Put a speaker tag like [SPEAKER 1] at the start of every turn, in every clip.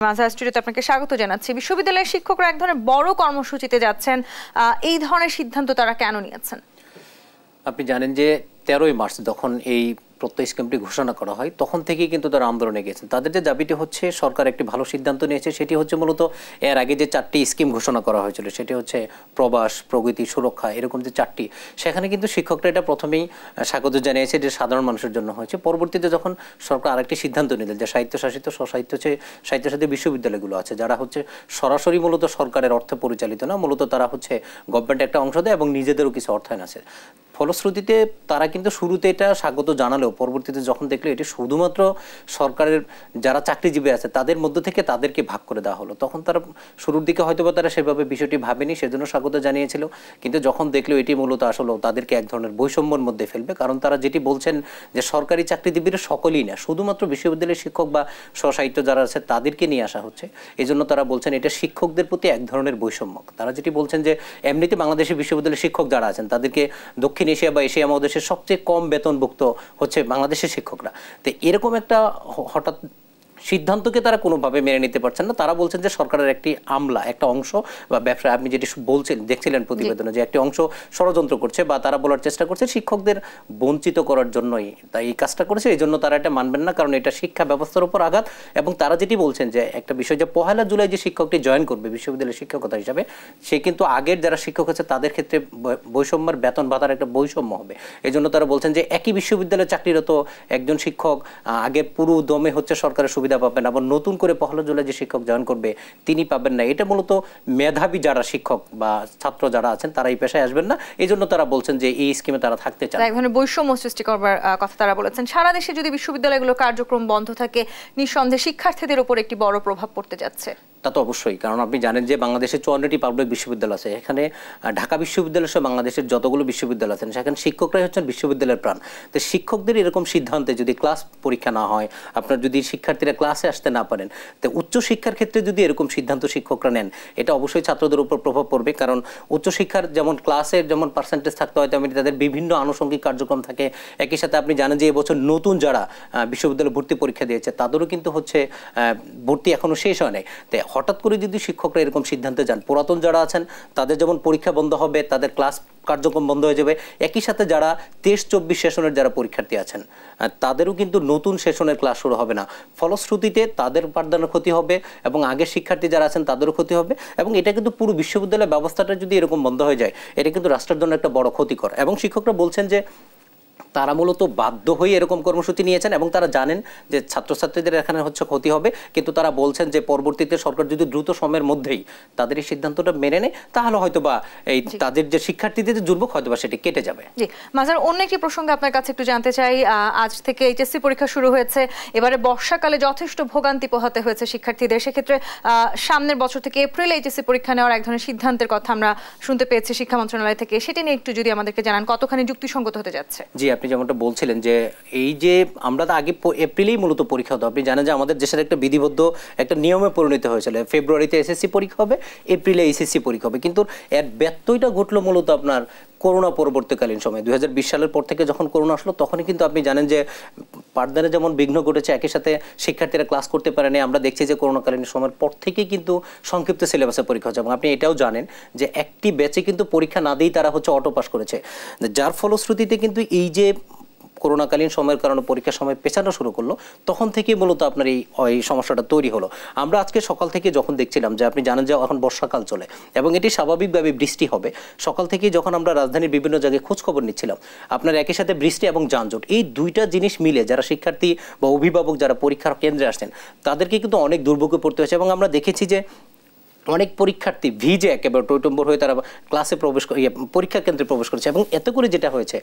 [SPEAKER 1] মাঝার স্টুডিওতে আপনাকে স্বাগত জানাচ্ছি। বিশ্ববিদ্যালয়ের শিক্ষকরা এক ধরনের বড় কর্মসূচিতে যাচ্ছেন, এই ধরনের সিদ্ধান্ত তারা কেন নিয়েছেন?
[SPEAKER 2] আপনি জানেন যে 13ই মার্চ যখন এই প্রত্যয় স্কিমটি ঘোষণা করা হয় তখন থেকেই কিন্তু তারা আন্দোলনে গেছেন। তাদের যে দাবিটি হচ্ছে সরকার একটি ভালো সিদ্ধান্ত নিয়েছে, সেটি হচ্ছে মূলত এর আগে যে 4টি স্কিম ঘোষণা করা হয়েছিল, সেটি হচ্ছে প্রবাস, প্রগতি, সুরক্ষা, এরকম যে 4টি, সেখানে কিন্তু শিক্ষকরা এটা প্রথমেই স্বাগত জানিয়েছে যে সাধারণ মানুষের জন্য হয়েছে। পরবর্তীতে যখন সরকার আরেকটি সিদ্ধান্ত নিলেন যে স্বায়ত্তশাসিত স্বায়ত্তশাসিত বিশ্ববিদ্যালয়গুলো আছে, যারা হচ্ছে সরাসরি মূলত সরকারের অর্থে পরিচালিত না, মূলত তারা হচ্ছে গভর্নমেন্টের একটা অংশ দেয় এবং নিজেদেরও কিছু অর্থায়ন আছে। ফলশ্রুতিতে তারা কিন্তু শুরুতে এটা স্বাগত জানালেও পরবর্তীতে যখন দেখলো এটি শুধুমাত্র সরকারের যারা চাকরিজীবী আছে তাদের মধ্য থেকে তাদেরকে ভাগ করে দেওয়া হলো, তখন তারা শুরুর দিকে হয়তোবা তারা সেভাবে বিষয়টি ভাবেনি, সেজন্য স্বাগত জানিয়েছিল। কিন্তু যখন দেখলো এটি মূলত আসলে তাদেরকে এক ধরনের বৈষম্যের মধ্যে ফেলবে, কারণ তারা যেটি বলছেন যে সরকারি চাকরিজীবীরা সকলেই না, শুধুমাত্র বিশ্ববিদ্যালয়ের শিক্ষক বা স্বশাসিত যারা আছে তাদেরকে নিয়ে আসা হচ্ছে। এই জন্য তারা বলছেন এটা শিক্ষকদের প্রতি এক ধরনের বৈষম্য। তারা যেটি বলছেন যে এমনিতে বাংলাদেশের বিশ্ববিদ্যালয়ের শিক্ষক যারা আছেন তাদেরকে দক্ষিণ এশিয়া বা এশিয়া মহাদেশের সবচেয়ে কম বেতনভুক্ত হচ্ছে বাংলাদেশের শিক্ষকরা। তো এরকম একটা হঠাৎ সিদ্ধান্তকে তারা কোনোভাবে মেনে নিতে পারছেন না। তারা বলছেন যে সরকারের একটি আমলা, একটা অংশ বা ব্যবসা, আপনি যেটি বলছেন দেখছিলেন প্রতিবেদনে, যে একটি অংশ ষড়যন্ত্র করছে বা তারা বলার চেষ্টা করছে শিক্ষকদের বঞ্চিত করার জন্যই তাই এই কাজটা করেছে। এই জন্য তারা এটা মানবেন না, কারণ এটা শিক্ষা ব্যবস্থার উপর আঘাত। এবং তারা যেটি বলছেন যে একটা বিষয়, যে 1 জুলাই যে শিক্ষকটি জয়েন করবে বিশ্ববিদ্যালয়ের শিক্ষকতা হিসাবে, সে কিন্তু আগের যারা শিক্ষক আছে তাদের ক্ষেত্রে বৈষম্যের বেতন ভাতার একটা বৈষম্য হবে। এই জন্য তারা বলছেন যে একই বিশ্ববিদ্যালয়ে চাকরিরত একজন শিক্ষক আগে পুরো দমে হচ্ছে সরকারের সুবিধা পাবেন, আবার নতুন করে 1 জুলাই যে শিক্ষক জয়েন করবে তিনি পাবেন না। এটা মূলত মেধাবী যারা শিক্ষক বা ছাত্র যারা আছেন তারা এই পেশায় আসবেন না। এই জন্য তারা বলছেন যে এই স্কিমে তারা থাকতে চান।
[SPEAKER 1] এক ধরনের বৈষম্য সৃষ্টি করবার কথা তারা বলেছেন। সারা দেশে যদি বিশ্ববিদ্যালয়গুলোর কার্যক্রম বন্ধ থাকে, নিঃসন্দেহে শিক্ষার্থীদের উপর একটি বড় প্রভাব পড়তে যাচ্ছে।
[SPEAKER 2] তা তো অবশ্যই, কারণ আপনি জানেন যে বাংলাদেশে 54টি পাবলিক বিশ্ববিদ্যালয় আছে। এখানে ঢাকা বিশ্ববিদ্যালয় সহ বাংলাদেশের যতগুলো বিশ্ববিদ্যালয় আছেন সেখানে শিক্ষকরাই হচ্ছেন বিশ্ববিদ্যালয়ের প্রাণ। তো শিক্ষকদের এরকম সিদ্ধান্তে যদি ক্লাস পরীক্ষা না হয়, আপনার যদি শিক্ষার্থীরা ক্লাসে আসতে না পারেন, তো উচ্চশিক্ষার ক্ষেত্রে যদি এরকম সিদ্ধান্ত শিক্ষকরা নেন, এটা অবশ্যই ছাত্রদের উপর প্রভাব পড়বে। কারণ উচ্চশিক্ষার যেমন ক্লাসের যেমন পার্সেন্টেজ থাকতে হয়, তেমনি তাদের বিভিন্ন আনুষঙ্গিক কার্যক্রম থাকে। একই সাথে আপনি জানেন যে এবছর নতুন যারা বিশ্ববিদ্যালয়ে ভর্তি পরীক্ষা দিয়েছে তাদেরও কিন্তু হচ্ছে ভর্তি এখনো শেষ হয় নাই। তো হঠাৎ করে যদি শিক্ষকরা এরকম সিদ্ধান্তে যান, পুরাতন যারা আছেন তাদের যেমন পরীক্ষা বন্ধ হবে, তাদের ক্লাস কার্যক্রম বন্ধ হয়ে যাবে। একই সাথে যারা 23-24 সেশনের যারা পরীক্ষার্থী আছেন তাদেরও কিন্তু নতুন সেশনের ক্লাস শুরু হবে না। ফলশ্রুতিতে তাদের পাঠদানের ক্ষতি হবে এবং আগের শিক্ষার্থী যারা আছেন তাদেরও ক্ষতি হবে। এবং এটা কিন্তু পুরো বিশ্ববিদ্যালয় ব্যবস্থাটা যদি এরকম বন্ধ হয়ে যায়, এটা কিন্তু রাষ্ট্রের জন্য একটা বড় ক্ষতিকর। এবং শিক্ষকরা বলছেন যে তারা মূলত বাধ্য হয়ে এরকম কর্মসূচি নিয়েছেন এবং তারা জানেন যে ছাত্রছাত্রীদের এখানে হচ্ছে ক্ষতি হবে, কিন্তু তারা বলছেন যে পরবর্তীতে সরকার যদি দ্রুত সময়ের মধ্যেই তাদের এই সিদ্ধান্তটা মেনে নেয়, তাহলে হয়তোবা এই তাদের যে শিক্ষার্থীদের যে দুর্ভোগ হয়তোবা সেটি কেটে যাবে।
[SPEAKER 1] জি মাজার, অন্য একটি প্রসঙ্গে আপনার কাছে একটু জানতে চাই। আজ থেকে এইচএসসি পরীক্ষা শুরু হয়েছে। এবারে বর্ষাকালে যথেষ্ট ভোগান্তি পোহাতে হয়েছে শিক্ষার্থীদের। সেক্ষেত্রে সামনের বছর থেকে এপ্রিলে এইচএসসি পরীক্ষা নেওয়ার এক ধরনের সিদ্ধান্তের কথা আমরা শুনতে পেয়েছি শিক্ষা মন্ত্রণালয় থেকে। সেটি নিয়ে একটু যদি আমাদেরকে জানান, কতখানি যুক্তিসঙ্গত হতে যাচ্ছে?
[SPEAKER 2] জি, আপনি যেমনটা বলছিলেন যে এই যে আমরা তো আগে এপ্রিলেই মূলত পরীক্ষা হতো। আপনি জানেন যে আমাদের দেশের একটা বিধিবদ্ধ একটা নিয়মে পরিণত হয়েছিল, ফেব্রুয়ারিতে এসএসসি পরীক্ষা হবে, এপ্রিলে এইচএসসি পরীক্ষা হবে। কিন্তু এর ব্যত্যয়টা ঘটলো মূলত আপনার করোনা পরবর্তীকালীন সময়। 2020 সালের পর থেকে যখন করোনা আসলো তখনই কিন্তু আপনি জানেন যে পাঠদানে যেমন বিঘ্ন ঘটেছে, একই সাথে শিক্ষার্থীরা ক্লাস করতে পারেনি। আমরা দেখছি যে করোনাকালীন সময়ের পর থেকেই কিন্তু সংক্ষিপ্ত সিলেবাসে পরীক্ষা হচ্ছে। এবং আপনি এটাও জানেন যে একটি ব্যাচে কিন্তু পরীক্ষা না দিয়েই তারা হচ্ছে অটো পাস করেছে, যার ফলশ্রুতিতে কিন্তু এই যে করোনাকালীন সময়ের কারণে পরীক্ষার সময় পেছানো শুরু করলো, তখন থেকে মূলত আপনার এই সমস্যাটা তৈরি হলো। আমরা আজকে সকাল থেকে যখন দেখছিলাম যে আপনি জানেন যে এখন বর্ষাকাল চলে এবং এটি স্বাভাবিকভাবে বৃষ্টি হবে, সকাল থেকেই যখন আমরা রাজধানীর বিভিন্ন জায়গায় খোঁজ খবর নিচ্ছিলাম, আপনার একই সাথে বৃষ্টি এবং যানজট, এই দুইটা জিনিস মিলে যারা শিক্ষার্থী বা অভিভাবক যারা পরীক্ষার কেন্দ্রে আসছেন তাদেরকে কিন্তু অনেক দুর্ভোগে পড়তে হয়েছে। এবং আমরা দেখেছি যে অনেক পরীক্ষার্থী ভিজে একেবারে টইটম্বর হয়ে তারা ক্লাসে প্রবেশ পরীক্ষা কেন্দ্রে প্রবেশ করেছে। এবং এতে করে যেটা হয়েছে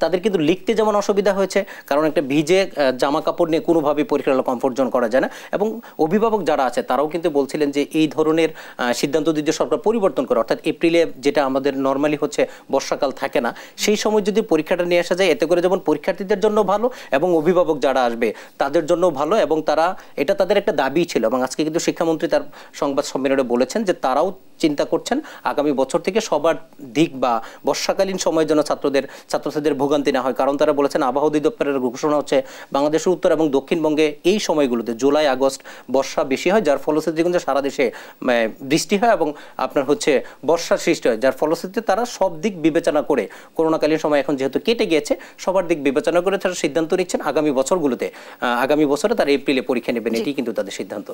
[SPEAKER 2] তাদের কিন্তু লিখতে যেমন অসুবিধা হয়েছে, কারণ একটা ভিজে জামা কাপড় নিয়ে কোনোভাবেই পরীক্ষার হলে কমফোর্ট জোন করা যায় না। এবং অভিভাবক যারা আছে তারাও কিন্তু বলছিলেন যে এই ধরনের সিদ্ধান্ত যদি সরকার পরিবর্তন করে, অর্থাৎ এপ্রিলে যেটা আমাদের নর্মালি হচ্ছে বর্ষাকাল থাকে না, সেই সময় যদি পরীক্ষাটা নিয়ে আসা যায়, এতে করে যেমন পরীক্ষার্থীদের জন্য ভালো এবং অভিভাবক যারা আসবে তাদের জন্য ভালো। এবং তারা এটা তাদের একটা দাবি ছিল। এবং আজকে কিন্তু শিক্ষামন্ত্রী তার সংবাদ সম্মেলনে বলে বলেছেন যে তারাও চিন্তা করছেন আগামী বছর থেকে সবার দিক বা বর্ষাকালীন সময়ের জন্য ছাত্রছাত্রীদের ভোগান্তি না হয়। কারণ তারা বলেছেন আবহাওয়া অধিদপ্তরের ঘোষণা হচ্ছে বাংলাদেশের উত্তর এবং দক্ষিণবঙ্গে এই সময়গুলোতে জুলাই আগস্ট বর্ষা বেশি হয়, যার ফলশ্রুতিতে কিন্তু সারা দেশে বৃষ্টি হয় এবং আপনার হচ্ছে বর্ষার সৃষ্টি হয়, যার ফলশ্রুতিতে তারা সব দিক বিবেচনা করে করোনাকালীন সময় এখন যেহেতু কেটে গিয়েছে সবার দিক বিবেচনা করে তারা সিদ্ধান্ত নিচ্ছেন আগামী বছরগুলোতে, আগামী বছরে তারা এপ্রিলে পরীক্ষা নেবেন, এটি কিন্তু তাদের সিদ্ধান্ত।